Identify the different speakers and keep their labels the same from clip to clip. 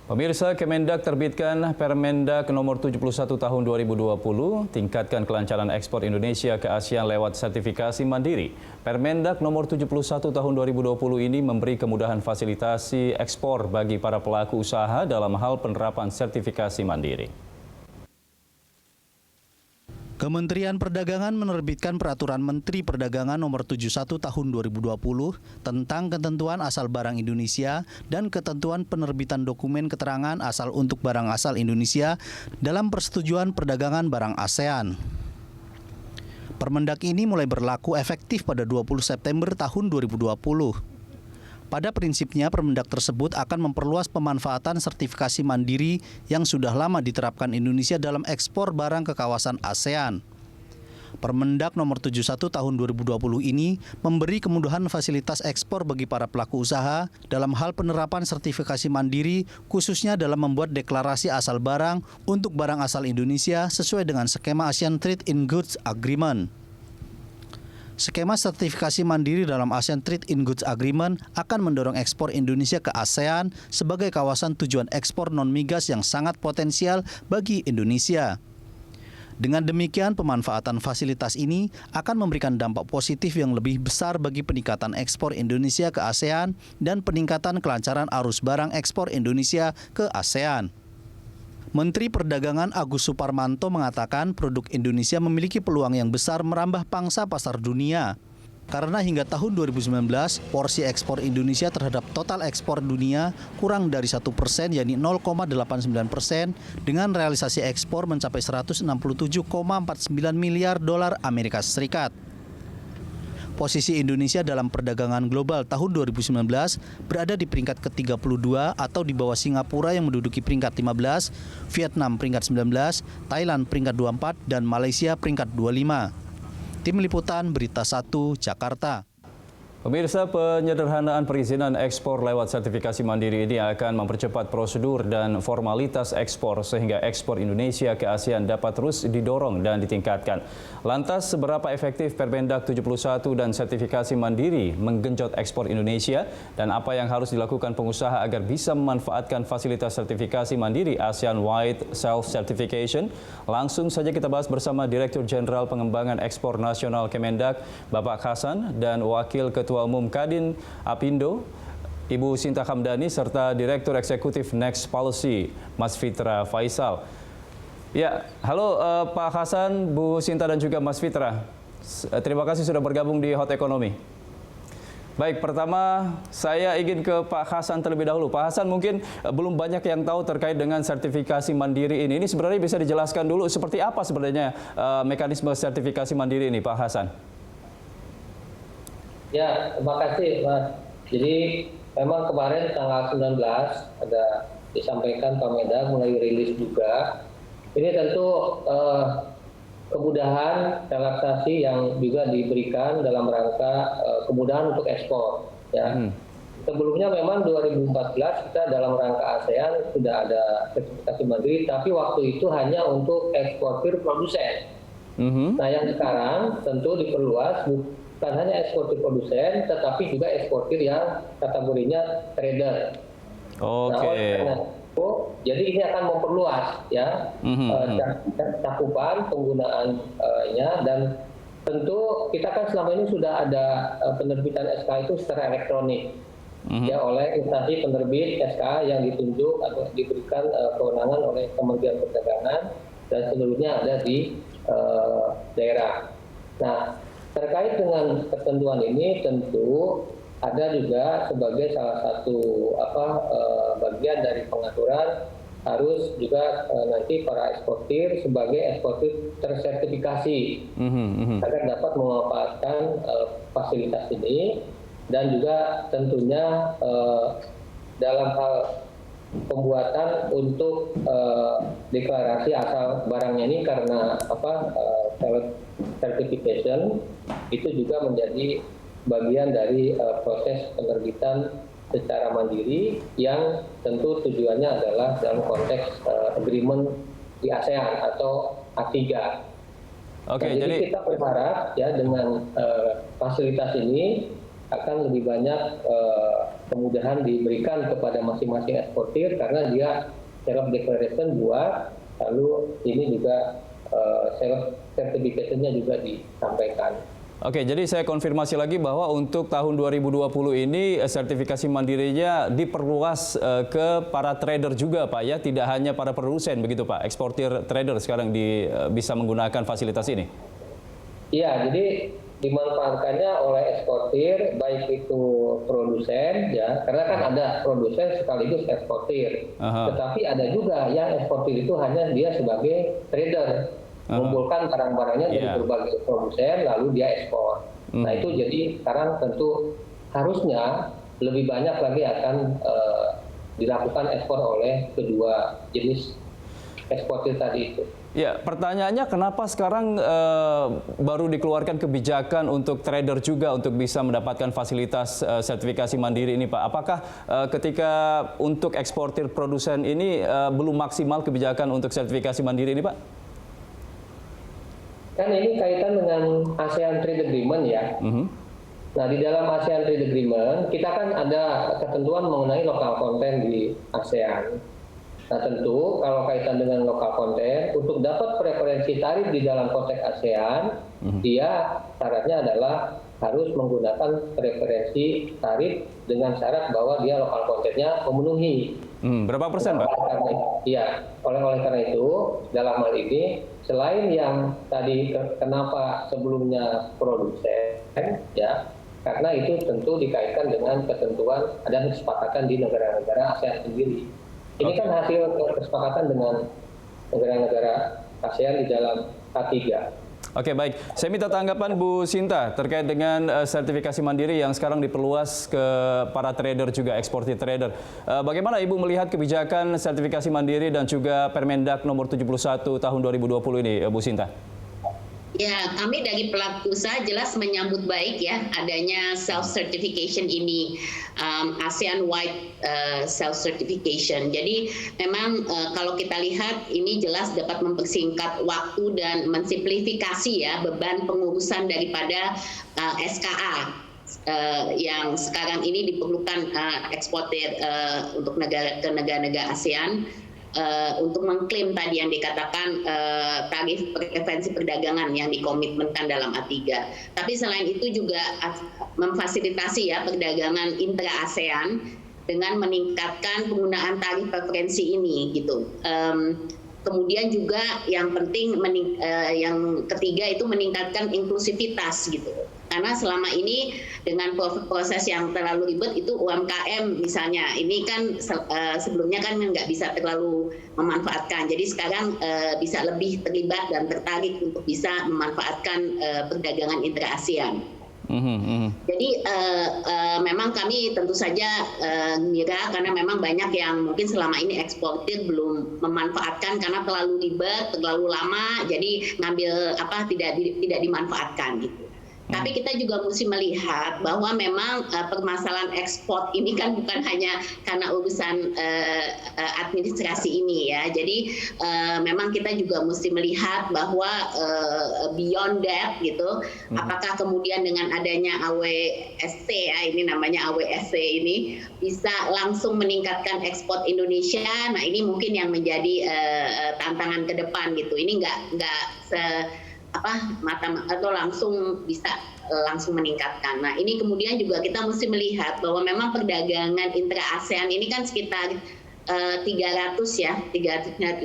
Speaker 1: Pemirsa, Kemendak terbitkan Permendak nomor 71 tahun 2020, tingkatkan kelancaran ekspor Indonesia ke ASEAN lewat sertifikasi mandiri. Permendak nomor 71 tahun 2020 ini memberi kemudahan fasilitasi ekspor bagi para pelaku usaha dalam hal penerapan sertifikasi mandiri.
Speaker 2: Kementerian Perdagangan menerbitkan Peraturan Menteri Perdagangan Nomor 71 Tahun 2020 tentang ketentuan asal barang Indonesia dan ketentuan penerbitan dokumen keterangan asal untuk barang asal Indonesia dalam persetujuan perdagangan barang ASEAN. Permendak ini mulai berlaku efektif pada 20 September tahun 2020. Pada prinsipnya, Permendak tersebut akan memperluas pemanfaatan sertifikasi mandiri yang sudah lama diterapkan Indonesia dalam ekspor barang ke kawasan ASEAN. Permendak nomor 71 tahun 2020 ini memberi kemudahan fasilitas ekspor bagi para pelaku usaha dalam hal penerapan sertifikasi mandiri, khususnya dalam membuat deklarasi asal barang untuk barang asal Indonesia sesuai dengan skema ASEAN Trade in Goods Agreement. Skema sertifikasi mandiri dalam ASEAN Trade in Goods Agreement akan mendorong ekspor Indonesia ke ASEAN sebagai kawasan tujuan ekspor non-migas yang sangat potensial bagi Indonesia. Dengan demikian, pemanfaatan fasilitas ini akan memberikan dampak positif yang lebih besar bagi peningkatan ekspor Indonesia ke ASEAN dan peningkatan kelancaran arus barang ekspor Indonesia ke ASEAN. Menteri Perdagangan Agus Suparmanto mengatakan produk Indonesia memiliki peluang yang besar merambah pangsa pasar dunia. Karena hingga tahun 2019, porsi ekspor Indonesia terhadap total ekspor dunia kurang dari 1%, yakni 0,89%, dengan realisasi ekspor mencapai 167,49 miliar dolar Amerika Serikat. Posisi Indonesia dalam perdagangan global tahun 2019 berada di peringkat ke-32 atau di bawah Singapura yang menduduki peringkat 15, Vietnam peringkat 19, Thailand peringkat 24, dan Malaysia peringkat 25. Tim Liputan Berita 1, Jakarta.
Speaker 1: Pemirsa, penyederhanaan perizinan ekspor lewat sertifikasi mandiri ini akan mempercepat prosedur dan formalitas ekspor sehingga ekspor Indonesia ke ASEAN dapat terus didorong dan ditingkatkan. Lantas, seberapa efektif Permendak 71 dan sertifikasi mandiri menggenjot ekspor Indonesia dan apa yang harus dilakukan pengusaha agar bisa memanfaatkan fasilitas sertifikasi mandiri ASEAN Wide Self-Certification? Langsung saja kita bahas bersama Direktur Jenderal Pengembangan Ekspor Nasional Kemendak, Bapak Hasan, dan Wakil Ketua Umum Kadin Apindo, Ibu Sinta Hamdani, serta Direktur Eksekutif Next Policy, Mas Fitra Faisal. Ya, halo Pak Hasan, Bu Sinta, dan juga Mas Fitra. Terima kasih sudah bergabung di Hot Economy. Baik, pertama saya ingin ke Pak Hasan terlebih dahulu. Pak Hasan, mungkin belum banyak yang tahu terkait dengan sertifikasi mandiri ini. Ini sebenarnya bisa dijelaskan dulu seperti apa sebenarnya mekanisme sertifikasi mandiri ini, Pak Hasan?
Speaker 3: Ya, terima kasih Mas. Jadi memang kemarin tanggal 19 ada disampaikan Permendak mulai rilis juga. Ini tentu kemudahan relaksasi yang juga diberikan dalam rangka kemudahan untuk ekspor. Ya. Sebelumnya memang 2014 kita dalam rangka ASEAN sudah ada sertifikasi mandiri, tapi waktu itu hanya untuk eksportir produsen. Nah, yang sekarang tentu diperluas bukan hanya eksportir produsen, tetapi juga eksportir yang kategorinya trader.
Speaker 1: Oke.
Speaker 3: Nah, jadi ini akan memperluas ya cakupan penggunaannya, dan tentu kita kan selama ini sudah ada penerbitan SK itu secara elektronik ya oleh instansi penerbit SK yang ditunjuk atau diberikan kewenangan oleh Kementerian Perdagangan dan seluruhnya ada di daerah. Nah, terkait dengan ketentuan ini tentu ada juga sebagai salah satu bagian dari pengaturan harus juga nanti para eksportir sebagai eksportir tersertifikasi agar dapat memanfaatkan fasilitas ini, dan juga tentunya dalam hal pembuatan untuk deklarasi asal barangnya ini karena certification itu juga menjadi bagian dari proses penerbitan secara mandiri yang tentu tujuannya adalah dalam konteks agreement di ASEAN atau A3.
Speaker 1: Oke,
Speaker 3: jadi kita berharap ya dengan fasilitas ini akan lebih banyak kemudahan diberikan kepada masing-masing eksportir karena dia self declaration buat, lalu ini juga self certification-nya juga disampaikan.
Speaker 1: Oke, jadi saya konfirmasi lagi bahwa untuk tahun 2020 ini sertifikasi mandirinya diperluas ke para trader juga, Pak, ya, tidak hanya para produsen begitu, Pak. Eksportir trader sekarang bisa menggunakan fasilitas ini.
Speaker 3: Iya, jadi dimanfaatkannya oleh eksportir, baik itu produsen, ya, karena kan ada produsen sekaligus eksportir. Tetapi ada juga yang eksportir itu hanya dia sebagai trader, mengumpulkan barang-barangnya dari berbagai produsen, lalu dia ekspor. Nah itu jadi sekarang tentu harusnya lebih banyak lagi akan dilakukan ekspor oleh kedua jenis eksportir tadi itu.
Speaker 1: Ya, pertanyaannya kenapa sekarang baru dikeluarkan kebijakan untuk trader juga untuk bisa mendapatkan fasilitas sertifikasi mandiri ini, Pak? Apakah ketika untuk eksportir produsen ini belum maksimal kebijakan untuk sertifikasi mandiri ini, Pak?
Speaker 3: Kan ini kaitan dengan ASEAN Trade Agreement ya. Nah di dalam ASEAN Trade Agreement kita kan ada ketentuan mengenai lokal konten di ASEAN. Nah tentu kalau kaitan dengan lokal konten, untuk dapat preferensi tarif di dalam konteks ASEAN, dia syaratnya adalah harus menggunakan preferensi tarif dengan syarat bahwa dia lokal kontennya memenuhi.
Speaker 1: Berapa persen, Pak?
Speaker 3: Iya, oleh karena itu dalam hal ini selain yang tadi kenapa sebelumnya produsen, ya, karena itu tentu dikaitkan dengan ketentuan dan kesepakatan di negara-negara ASEAN sendiri. Ini kan hasil kesepakatan dengan negara-negara ASEAN di dalam K3.
Speaker 1: Oke, baik. Saya minta tanggapan Bu Sinta terkait dengan sertifikasi mandiri yang sekarang diperluas ke para trader juga, eksportir trader. Bagaimana Ibu melihat kebijakan sertifikasi mandiri dan juga Permendak nomor 71 tahun 2020 ini, Bu Sinta?
Speaker 4: Ya, kami dari pelaku usaha jelas menyambut baik ya adanya self-certification ini, ASEAN-wide self-certification. Jadi memang kalau kita lihat ini jelas dapat mempersingkat waktu dan mensimplifikasi ya beban pengurusan daripada SKA. Yang sekarang ini diperlukan eksportir untuk negara-negara ASEAN. Untuk mengklaim tadi yang dikatakan tarif preferensi perdagangan yang dikomitmenkan dalam A3. Tapi selain itu juga memfasilitasi ya perdagangan intra-ASEAN dengan meningkatkan penggunaan tarif preferensi ini gitu. Kemudian juga yang penting yang ketiga itu meningkatkan inklusivitas gitu. Karena selama ini dengan proses yang terlalu ribet itu UMKM misalnya, ini kan sebelumnya kan nggak bisa terlalu memanfaatkan. Jadi sekarang bisa lebih terlibat dan tertarik untuk bisa memanfaatkan perdagangan intra-ASEAN. Jadi memang kami tentu saja mengira karena memang banyak yang mungkin selama ini eksportir belum memanfaatkan karena terlalu ribet, terlalu lama, jadi ngambil tidak dimanfaatkan gitu. Tapi kita juga mesti melihat bahwa memang permasalahan ekspor ini kan bukan hanya karena urusan administrasi ini ya. Jadi memang kita juga mesti melihat bahwa beyond that gitu, apakah kemudian dengan adanya AWSC ya, ini namanya AWSC ini bisa langsung meningkatkan ekspor Indonesia. Nah ini mungkin yang menjadi tantangan ke depan gitu. Ini nggak atau langsung bisa langsung meningkatkan. Nah ini kemudian juga kita mesti melihat bahwa memang perdagangan intra-ASEAN ini kan sekitar 300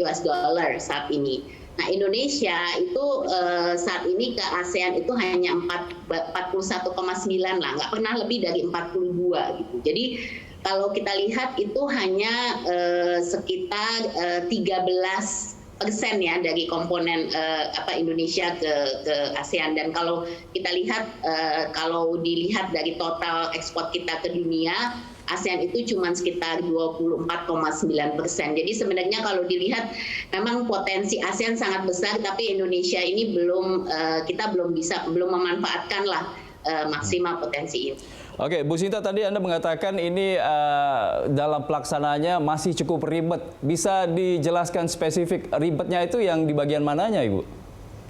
Speaker 4: US dollar saat ini. Nah Indonesia itu saat ini ke ASEAN itu hanya 41,9 lah, nggak pernah lebih dari 42 gitu. Jadi kalau kita lihat itu hanya sekitar 13% ya dari komponen Indonesia ke ASEAN. Dan kalau kita lihat kalau dilihat dari total ekspor kita ke dunia, ASEAN itu cuma sekitar 24,9%. Jadi sebenarnya kalau dilihat memang potensi ASEAN sangat besar, tapi Indonesia ini kita belum memanfaatkan lah maksimal potensi ini.
Speaker 1: Oke, Bu Sinta, tadi Anda mengatakan ini dalam pelaksanaannya masih cukup ribet. Bisa dijelaskan spesifik ribetnya itu yang di bagian mananya, Ibu?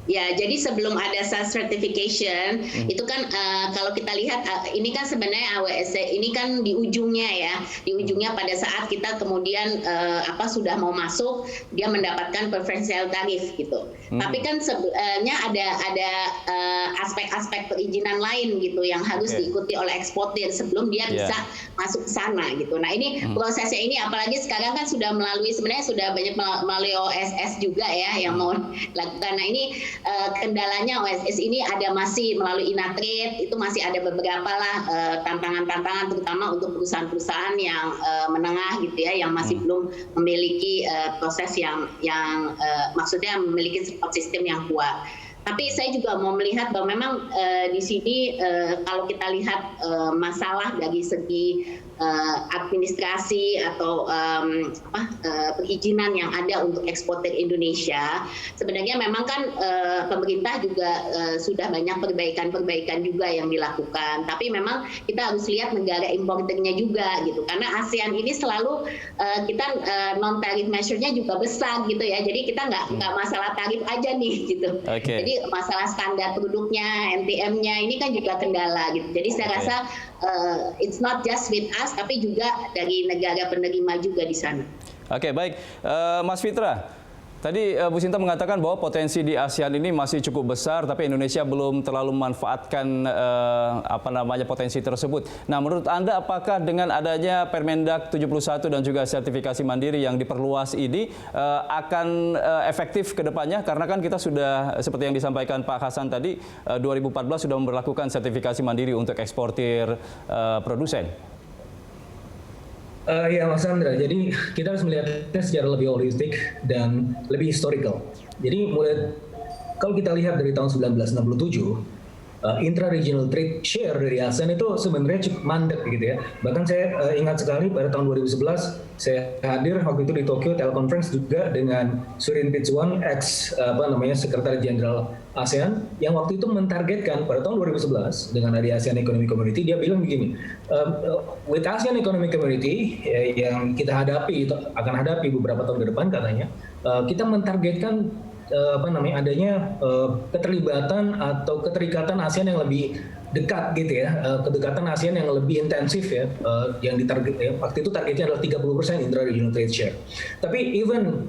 Speaker 4: Ya, jadi sebelum ada self certification itu kan kalau kita lihat ini kan sebenarnya AWS ini kan di ujungnya ya, di ujungnya pada saat kita kemudian sudah mau masuk dia mendapatkan preferential tarif gitu. Tapi kan sebenarnya ada aspek-aspek perizinan lain gitu yang harus diikuti oleh eksportir sebelum dia bisa masuk ke sana gitu. Nah ini prosesnya ini apalagi sekarang kan sudah sebenarnya sudah banyak melalui OSS juga ya yang mau lakukan. Nah ini kendalanya OSS ini ada masih melalui Inatrade itu masih ada beberapa lah tantangan-tantangan terutama untuk perusahaan-perusahaan yang menengah gitu ya yang masih belum memiliki proses yang maksudnya memiliki support system yang kuat. Tapi saya juga mau melihat bahwa memang di sini kalau kita lihat masalah dari segi administrasi atau perizinan yang ada untuk eksportir Indonesia, sebenarnya memang kan pemerintah juga sudah banyak perbaikan juga yang dilakukan. Tapi memang kita harus lihat negara importernya juga gitu, karena ASEAN ini selalu kita non tarif measure-nya juga besar gitu ya. Jadi kita nggak masalah tarif aja nih gitu. Jadi masalah standar produknya, NTM-nya ini kan juga kendala gitu. Jadi saya rasa it's not just with us, tapi juga dari negara penerima juga di sana.
Speaker 1: Oke, baik. Mas Fitra, tadi Bu Sinta mengatakan bahwa potensi di ASEAN ini masih cukup besar, tapi Indonesia belum terlalu memanfaatkan potensi tersebut. Nah, menurut Anda apakah dengan adanya Permendag 71 dan juga sertifikasi mandiri yang diperluas ini akan efektif ke depannya? Karena kan kita sudah, seperti yang disampaikan Pak Hasan tadi, 2014 sudah memberlakukan sertifikasi mandiri untuk eksportir produsen.
Speaker 5: Ya Mas Andra, jadi kita harus melihatnya secara lebih holistik dan lebih historical. Jadi kalau kita lihat dari tahun 1967, intra-regional trade share dari ASEAN itu sebenarnya cukup mandek gitu ya. Bahkan saya ingat sekali pada tahun 2011 saya hadir waktu itu di Tokyo teleconference juga dengan Surin Pitsuwan Sekretaris Jenderal ASEAN yang waktu itu mentargetkan pada tahun 2011 dengan ada ASEAN Economic Community, dia bilang begini, with ASEAN Economic Community yang kita akan hadapi beberapa tahun ke depan katanya, kita mentargetkan adanya keterlibatan atau keterikatan ASEAN yang lebih dekat gitu ya, kedekatan ASEAN yang lebih intensif ya, yang ditarget ya, waktu itu targetnya adalah 30% intra-regional trade share. Tapi even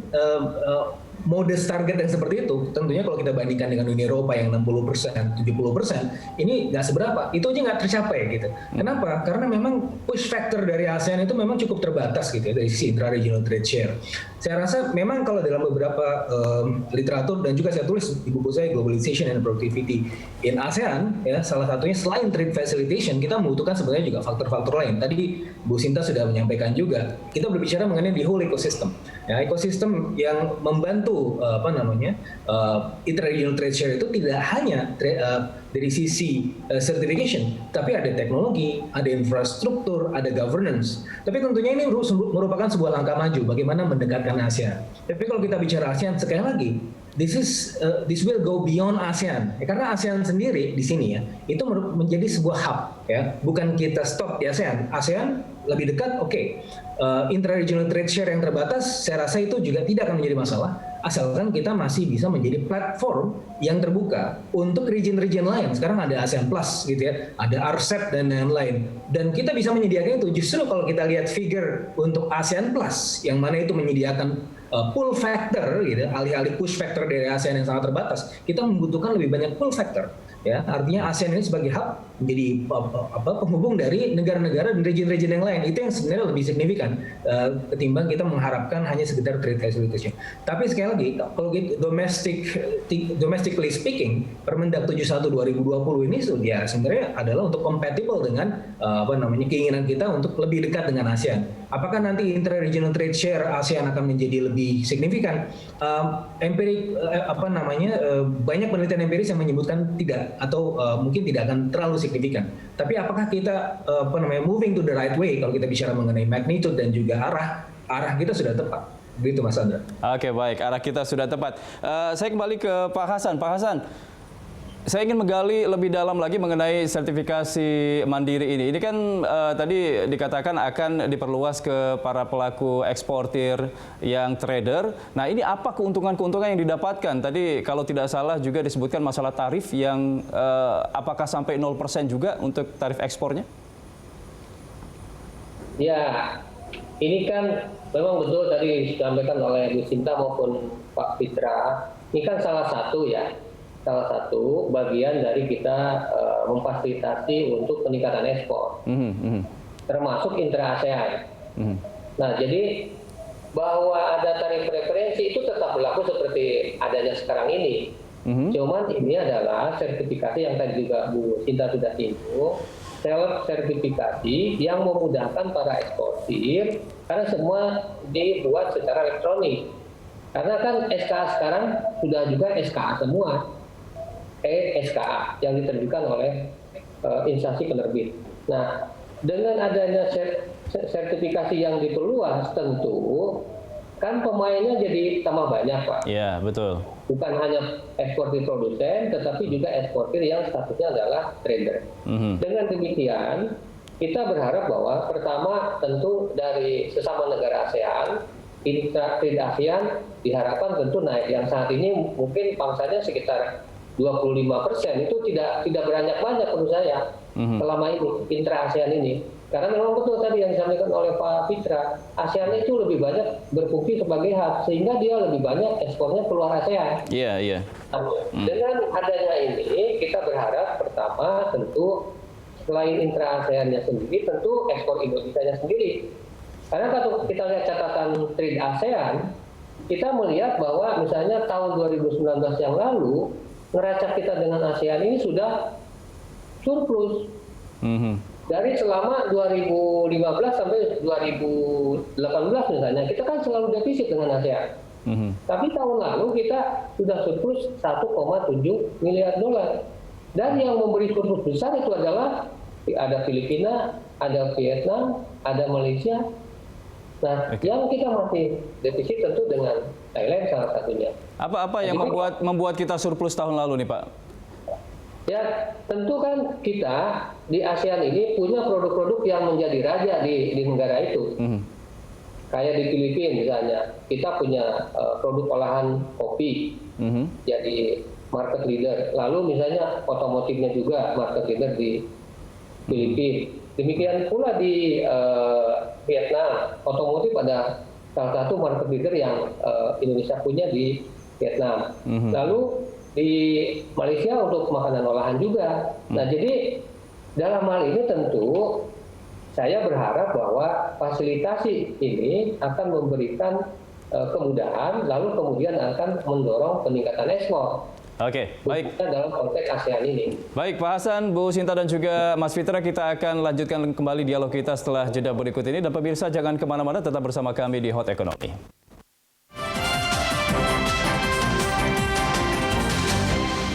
Speaker 5: modest target yang seperti itu, tentunya kalau kita bandingkan dengan Uni Eropa yang 60%, 70%, ini nggak seberapa, itu aja nggak tercapai gitu. Kenapa? Karena memang push factor dari ASEAN itu memang cukup terbatas gitu ya, dari sisi intra-regional trade share. Saya rasa memang kalau dalam beberapa literatur dan juga saya tulis di buku saya Globalization and Productivity in ASEAN, ya salah satunya selain trade facilitation, kita membutuhkan sebenarnya juga faktor-faktor lain. Tadi Bu Sinta sudah menyampaikan juga, kita berbicara mengenai the whole ecosystem. Ya, ekosistem yang membantu intra-regional trade share itu tidak hanya dari sisi certification, tapi ada teknologi, ada infrastruktur, ada governance. Tapi tentunya ini merupakan sebuah langkah maju bagaimana mendekatkan ASEAN. Tapi kalau kita bicara ASEAN sekali lagi, this will go beyond ASEAN. Ya, karena ASEAN sendiri di sini ya, itu menjadi sebuah hub ya. Bukan kita stop di ASEAN. ASEAN lebih dekat, oke. Intra-regional trade share yang terbatas, saya rasa itu juga tidak akan menjadi masalah. Asalkan kita masih bisa menjadi platform yang terbuka untuk region-region lain. Sekarang ada ASEAN Plus gitu ya, ada RCEP dan lain-lain. Dan kita bisa menyediakan itu. Justru kalau kita lihat figure untuk ASEAN Plus, yang mana itu menyediakan pull factor, gitu, alih-alih push factor dari ASEAN yang sangat terbatas, kita membutuhkan lebih banyak pull factor. Ya, artinya ASEAN ini sebagai hub menjadi penghubung dari negara-negara dan region-region yang lain. Itu yang sebenarnya lebih signifikan ketimbang kita mengharapkan hanya sekedar trade facilitation. Tapi sekali lagi, kalau gitu, domestically speaking, Permendag 71 2020 ini ya sebenarnya adalah untuk compatible dengan keinginan kita untuk lebih dekat dengan ASEAN. Apakah nanti intra-regional trade share ASEAN akan menjadi lebih signifikan? Banyak penelitian empiris yang menyebutkan tidak, atau mungkin tidak akan terlalu signifikan. Tapi apakah kita moving to the right way kalau kita bicara mengenai magnitude dan juga arah kita sudah tepat. Begitu Mas Andra.
Speaker 1: Oke, baik, arah kita sudah tepat. Saya kembali ke Pak Hasan. Pak Hasan, Saya ingin menggali lebih dalam lagi mengenai sertifikasi mandiri ini. Ini kan tadi dikatakan akan diperluas ke para pelaku eksportir yang trader. Nah, ini apa keuntungan-keuntungan yang didapatkan? Tadi kalau tidak salah juga disebutkan masalah tarif yang apakah sampai 0% juga untuk tarif ekspornya?
Speaker 3: Ya, ini kan memang betul tadi disampaikan oleh Bu Sinta maupun Pak Fitra. Ini kan salah satu bagian dari kita memfasilitasi untuk peningkatan ekspor, termasuk intra-ASEAN. Nah, jadi bahwa ada tarif referensi itu tetap berlaku seperti adanya sekarang ini. Cuman ini adalah sertifikasi yang tadi juga Bu Sinta sudah singgung, self-sertifikasi yang memudahkan para eksportir karena semua dibuat secara elektronik. Karena kan SKA sekarang sudah juga SKA semua. SKA yang diterbitkan oleh instansi penerbit. Nah, dengan adanya sertifikasi yang diperluas, tentu kan pemainnya jadi tambah banyak, Pak.
Speaker 1: Iya, betul.
Speaker 3: Bukan hanya eksportir produsen, tetapi juga eksportir yang statusnya adalah trader. Dengan demikian, kita berharap bahwa pertama tentu dari sesama negara ASEAN, intra-trade ASEAN diharapkan tentu naik. Yang saat ini mungkin pangsanya sekitar 25%, itu tidak banyak menurut saya selama ini intra-ASEAN ini. Karena memang betul tadi yang disampaikan oleh Pak Fitra, ASEAN itu lebih banyak berfungsi sebagai hub, sehingga dia lebih banyak ekspornya keluar ASEAN.
Speaker 1: Iya.
Speaker 3: Dengan adanya ini, kita berharap pertama tentu selain intra-ASEAN-nya sendiri, tentu ekspor Indonesia-nya sendiri. Karena kalau kita lihat catatan trade ASEAN, kita melihat bahwa misalnya tahun 2019 yang lalu, neraca kita dengan ASEAN ini sudah surplus. Dari selama 2015 sampai 2018 misalnya, kita kan selalu defisit dengan ASEAN. Tapi tahun lalu kita sudah surplus 1,7 miliar dolar. Dan yang memberi surplus besar itu adalah ada Filipina, ada Vietnam, ada Malaysia. Nah, yang kita masih defisit tentu dengan Thailand salah satunya.
Speaker 1: Apa yang membuat kita surplus tahun lalu nih, Pak?
Speaker 3: Ya, tentu kan kita di ASEAN ini punya produk-produk yang menjadi raja di negara itu. Kayak di Filipina misalnya, kita punya produk olahan kopi, jadi market leader. Lalu misalnya otomotifnya juga market leader di Filipina. Demikian pula di Vietnam, otomotif ada salah satu market leader yang Indonesia punya di Vietnam. Lalu di Malaysia untuk makanan olahan juga. Nah, jadi dalam hal ini tentu saya berharap bahwa fasilitasi ini akan memberikan kemudahan, lalu kemudian akan mendorong peningkatan ekspor.
Speaker 1: Oke, baik.
Speaker 3: Dalam konteks ASEAN ini.
Speaker 1: Baik, Pak Hasan, Bu Sinta dan juga Mas Fitra, kita akan lanjutkan kembali dialog kita setelah jeda berikut ini. Dan pemirsa jangan kemana-mana, tetap bersama kami di Hot Economy.